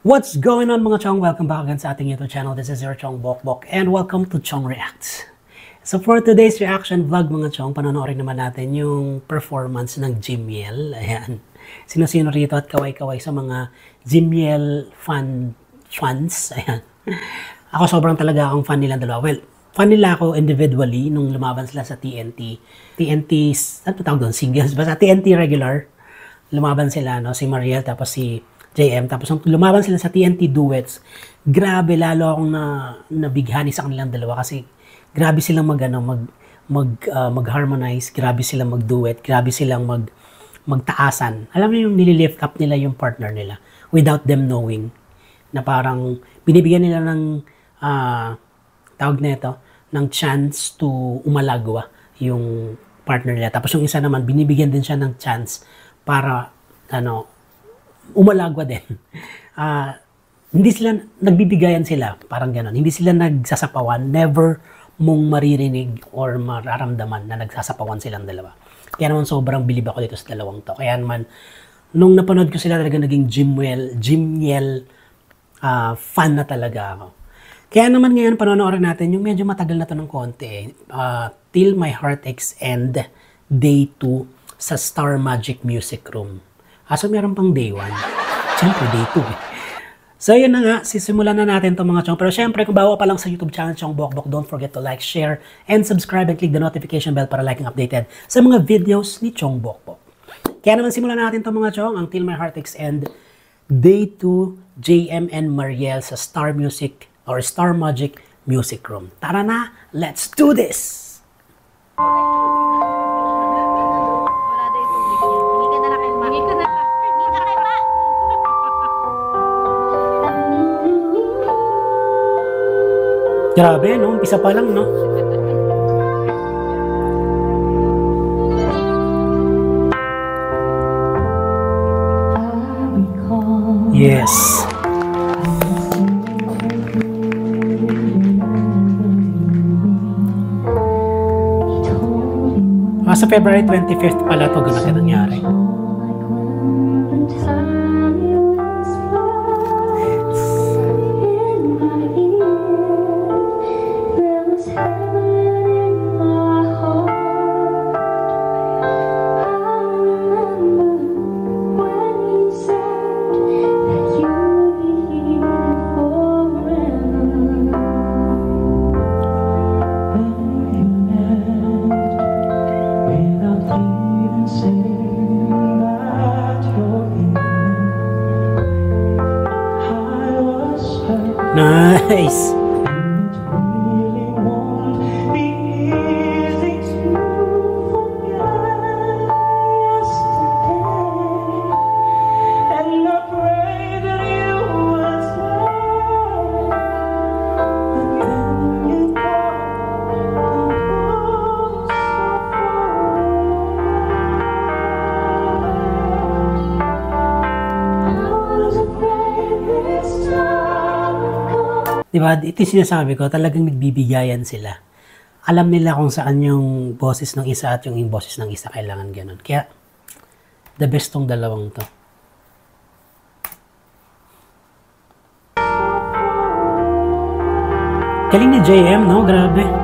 What's going on mga chong? Welcome back again sa ating YouTube channel. This is your Chong Bokbok and welcome to Chong Reacts. So for today's reaction vlog mga chong, panonoorin naman natin yung performance ng Jimyel. Ayan. Sino-sino rito at kaway-kaway sa mga Jimyel fans. Ayan. Ako sobrang talaga akong fan nilang dalawa. Well, fan nila ako individually nung lumaban sila sa TNT. Ano tawag doon? Singles. Basta TNT regular. Lumaban sila, no? Si Mariel tapos si JM. Tapos nung lumaban sila sa TNT Duets, grabe lalo akong nabighani sa kanilang dalawa kasi grabe silang mag-harmonize, grabe silang mag-duet, grabe silang magtaasan. Alam mo yung nililift up nila yung partner nila without them knowing na parang binibigyan nila ng tawag nito, ng chance to umalagwa yung partner nila. Tapos yung isa naman, binibigyan din siya ng chance para umalagwa din. Hindi sila, nagbibigayan sila, parang gano'n. Hindi sila nagsasapawan, never mong maririnig or mararamdaman na nagsasapawan silang dalawa. Kaya naman sobrang bilib ako dito sa dalawang to. Kaya naman, nung napanood ko sila talaga naging Jimyel fan na talaga ako. Kaya naman ngayon panonoorin natin yung medyo matagal na to ng konti. Till My Heart Aches End, Day 2 sa Star Magic Music Room. So meron pang Day 1. Siyempre, Day 2 eh. So yun na nga, sisimulan na natin itong mga chong. Pero siyempre, kung bawa pa lang sa YouTube channel Chong Bokbok, don't forget to like, share, and subscribe and click the notification bell para laging updated sa mga videos ni Chong Bokbok. Kaya naman simulan natin itong mga chong, ang Till My Heart Aches End, Day 2, JM and Mariel sa Star Magic Music Room. Tara na, let's do this! Grabe, no? Umpisa pa lang, no? Yes. Sa February 25th pala ito nangyari. Nice. Diba, ito yung sinasabi ko, talagang nagbibigayan sila. Alam nila kung saan yung boses ng isa at yung boses ng isa kailangan ganun. Kaya, the best tong dalawang to. Galing ni JM, no? Grabe.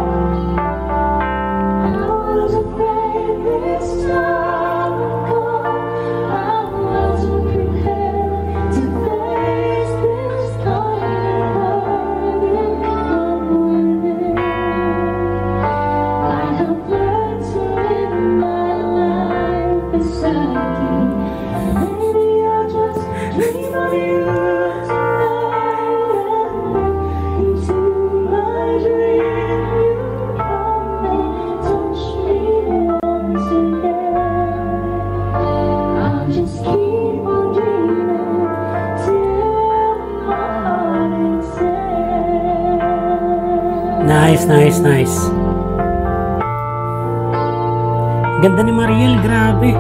Nice. Ganda ni Mariel, grabe.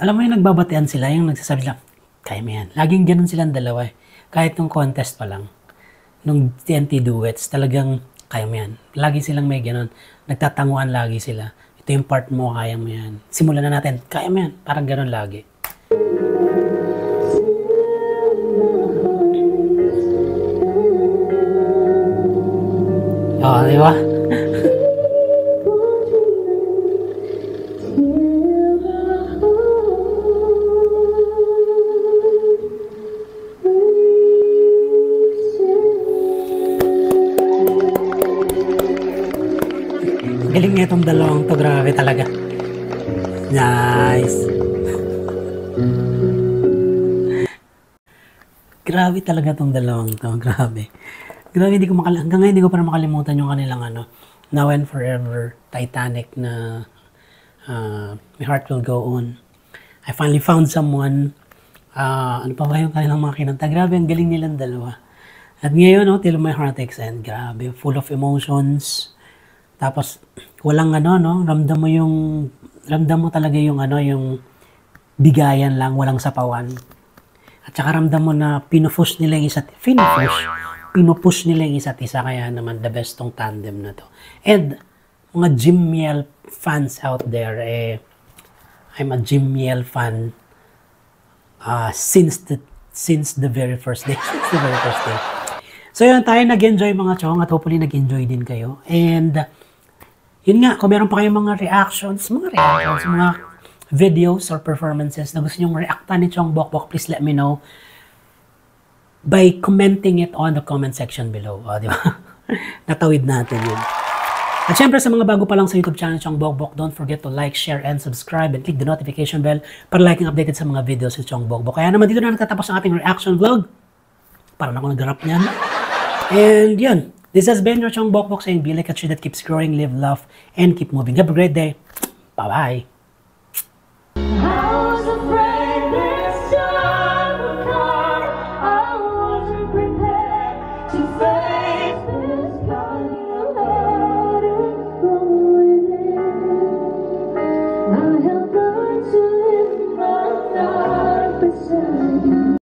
Alam mo yung nagbabatean sila, yung nagsasabi lang, kaya mo yan. Laging ganun silang dalawa eh. Kahit nung contest pa lang, nung TNT duets, talagang kaya mo yan. Lagi silang may ganun. Nagtatanguan lagi sila. Ito yung part mo, kaya mo yan. Simulan na natin, kaya mo yan. Parang ganun lagi. Oo, di ba? Galing niya itong dalawang to, grabe talaga. Nice. Grabe talaga itong dalawang to, grabe. Grabe, hanggang ngayon hindi ko pa makalimutan yung kanilang Now and Forever, Titanic na My Heart Will Go On. I finally found someone. Ano pa ba yung kanilang mga kinanta? Grabe, ang galing nilang dalawa. At ngayon, Till My Heart Aches End, grabe, full of emotions. Tapos, walang ramdam mo talaga yung yung bigayan lang, walang sapawan. At saka ramdam mo na pinupush nila yung isa't isa, kaya naman the best tong tandem na to. And, mga Jim Miel fans out there, I'm a Jim Miel fan since the very first day. So yun, tayo nag-enjoy mga chong, at hopefully nag-enjoy din kayo. And, yun nga, kung meron pa kayong mga reactions, mga videos or performances na gusto nyong reactan ni Chong Bokbok, please let me know by commenting it on the comment section below. O, di ba? Natawid natin yun. At syempre sa mga bago pa lang sa YouTube channel Chong Bokbok, don't forget to like, share, and subscribe, and click the notification bell para laging updated sa mga videos ni Chong Bokbok. Kaya naman dito na nagtatapos ang ating reaction vlog. Parang ako nag-rap niyan. And yun. This has been your Chong Bokbok saying, be like a tree that keeps growing, live, love, and keep moving. Have a great day. Bye-bye. I